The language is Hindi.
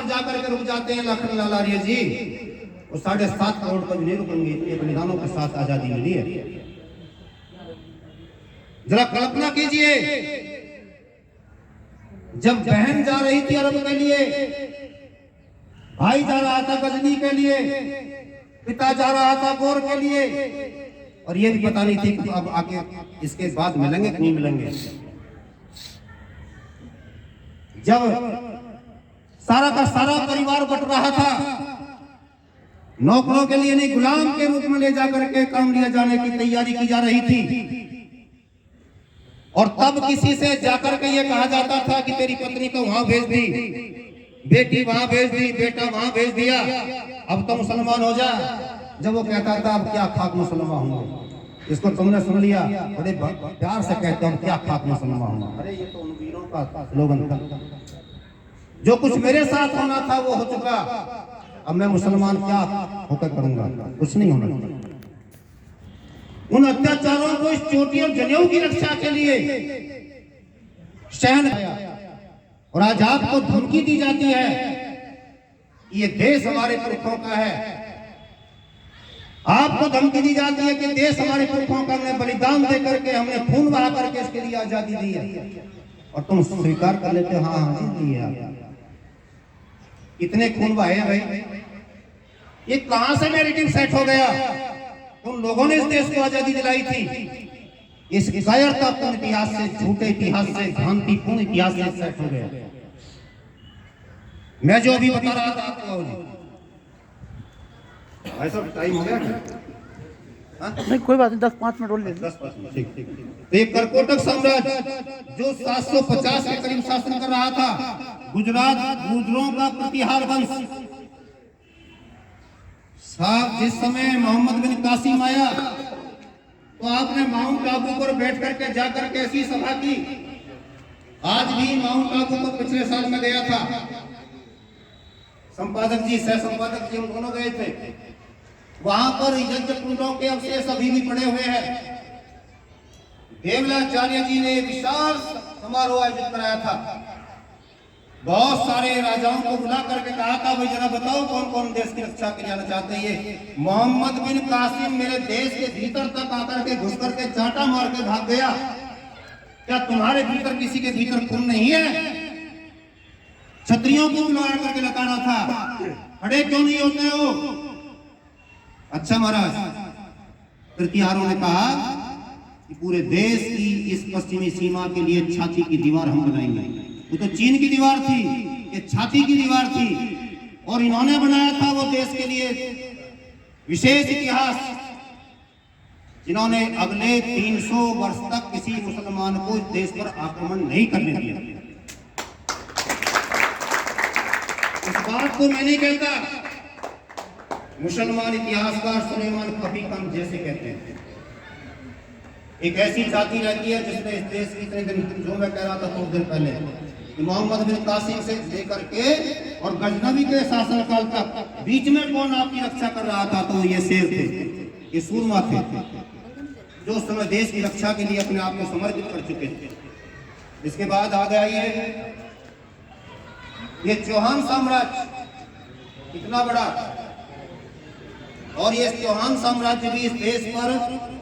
पर जाकर के रुक जाते हैं लखन लाला जी, वो 7.5 करोड़ पर नहीं रुकेंगे, इतने बलिदानों के साथ आजादी मिली है। जरा कल्पना कीजिए, जब बहन जा रही थी अरब के लिए, भाई जा रहा था गजनी के लिए, पिता जा रहा था गोर के लिए, और ये भी पता नहीं थी कि अब आके इसके बाद मिलेंगे कि नहीं मिलेंगे। जब सारा का सारा परिवार बट रहा था, नौकरों के लिए नहीं गुलाम के रूप में ले जाकर के काम लिया जाने की तैयारी की जा रही थी, और तब किसी से जाकर के ये कहा जाता था कि तेरी पत्नी को वहां भेज दी, बेटी वहां भेज दी, बेटा वहां भेज दिया, अब तो मुसलमान हो जा। जब वो कहता था अब क्या खाक मुसलमान होंगे, इसको तुमने सुन लिया, बड़े प्यार से कहते हैं क्या खाक मुसलमान होंगे। अरे ये तो उन वीरों का स्लोगन था, जो कुछ मेरे साथ होना था वो हो चुका, अब मैं मुसलमान क्या होकर करूंगा, कुछ नहीं होना। उन अत्याचारों को इस चोटी और जनेऊ की रक्षा के लिए सहन किया, और आज आपको धमकी दी जाती है, ये देश हमारे पुरखों का है, आपको धमकी दी जाती है कि देश हमारे पुरखों का, हमने बलिदान देकर के, हमने खून बहा करके इसके लिए आजादी दी है, और तुम स्वीकार कर लेते हो हाँ हाँ दी है। इतने खून बहे भाई, ये कहां से नैरेटिव सेट हो गया? उन लोगों ने इस देश को आजादी दिलाई थी, इस कायरतापूर्ण इतिहास से, झूठे इतिहास से, भ्रांतिपूर्ण इतिहास से सेट हो गया। मैं जो अभी बता रहा था आपको, ऐसा टाइम हो गया नहीं कोई बात नहीं, 10-5 मिनट और ले 10%। ठीक ठीक। तो ये कर्कोटक साम्राज्य जो 750 के करीब शासन कर रहा था, गुजरात गुजरों का प्रतिहार वंश, जिस समय मोहम्मद बिन कासिम आया तो आपने माउंट आबू पर बैठ करके जाकर के ऐसी सभा की। आज भी माउंट आबू पर पिछले साल में गया था, संपादक जी, सह संपादक जी, हम दोनों गए थे। वहां पर यज्ञ कुंडों के अवशेष अभी भी पड़े हुए हैं। देवलाचार्य जी ने विशाल समारोह आयोजित कराया था, बहुत सारे राजाओं को बुला करके कहा था भाई जरा बताओ कौन कौन देश की रक्षा के जाना चाहते हैं। मोहम्मद बिन कासिम मेरे देश के भीतर तक आकर के घुस करके चाटा मार के भाग गया, क्या तुम्हारे भीतर किसी के भीतर खून नहीं है? क्षत्रियों को बुला करके लताड़ा था, खड़े क्यों नहीं होते हो? अच्छा महाराज, प्रतिहारों ने कहा कि पूरे देश की इस पश्चिमी सीमा के लिए छाती की दीवार हम बनाएंगे। वो तो चीन की दीवार थी, ये छाती की दीवार थी, और इन्होंने बनाया था वो देश के लिए विशेष इतिहास, जिन्होंने अगले 300 वर्ष तक किसी मुसलमान को इस देश पर आक्रमण नहीं करने दिया। इस बात को मैं नहीं कहता, मुसलमान इतिहासकार सुलेमान कभी कम जैसे कहते हैं। एक ऐसी जाति रहती है जिसने इस देश की इतने दिन, जो मैं कह रहा था कुछ दिन पहले, मोहम्मद बिन कासिम से लेकर के और गजनवी के शासनकाल तक बीच में कौन आपकी रक्षा कर रहा था? तो ये शेर थे, ये सूरमा थे, जो उस समय देश की रक्षा के लिए अपने आप को समर्पित कर चुके थे। इसके बाद आ गया ये चौहान साम्राज्य, कितना बड़ा, और ये चौहान साम्राज्य भी इस देश पर